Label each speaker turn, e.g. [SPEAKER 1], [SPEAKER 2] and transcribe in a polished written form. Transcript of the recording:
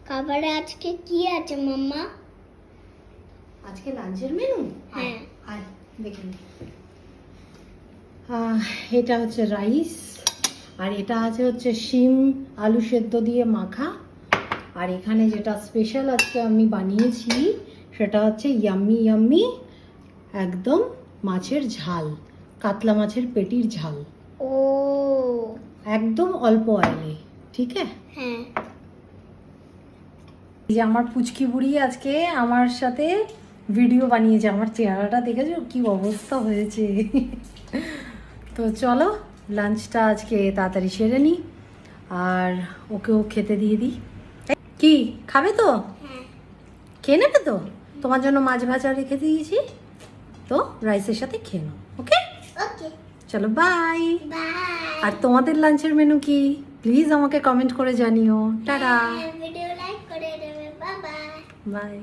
[SPEAKER 1] খাবারে আজকে কি আছে মাম্মা?
[SPEAKER 2] আজকে লাঞ্চের মেনু?
[SPEAKER 1] হ্যাঁ।
[SPEAKER 2] আয় দেখে নে। এটা হচ্ছে রাইস, আর এটা আছে হচ্ছে শিম আলু সেদ্ধ দিয়ে মাখা, আর এখানে যেটা স্পেশাল আজকে আমি বানিয়েছি সেটা হচ্ছে ইয়াম্মি ইয়াম্মি একদম মাছের ঝাল, কাতলা মাছের পেটির ঝাল।
[SPEAKER 1] ও
[SPEAKER 2] একদম অল্প অয়েলে, ঠিক আছে?
[SPEAKER 1] হ্যাঁ।
[SPEAKER 2] এই যে আমার পুচকি বুড়ি আজকে আমার সাথে ভিডিও বানিয়েছে। আমার চেহারাটা দেখেছো কি অবস্থা হয়েছে। তো চলো লাঞ্চটা আজকে তাড়াতাড়ি সেরে নিই আর ওকেও খেতে দিয়ে দিই। কি খাবে তো?
[SPEAKER 1] হ্যাঁ।
[SPEAKER 2] খেয়ে নেবে তো? তোমার জন্য মাছ ভাজা রেখে দিয়েছি, তো রাইসের সাথে খেয়ে নাও। ওকে
[SPEAKER 1] ওকে,
[SPEAKER 2] চলো বাই।
[SPEAKER 1] বাই।
[SPEAKER 2] আর তোমাদের লাঞ্চের মেনু কি প্লিজ আমাকে কমেন্ট করে জানিও। টাটা,
[SPEAKER 1] ভিডিও লাইক করে দেবে। Bye bye.
[SPEAKER 2] বাই।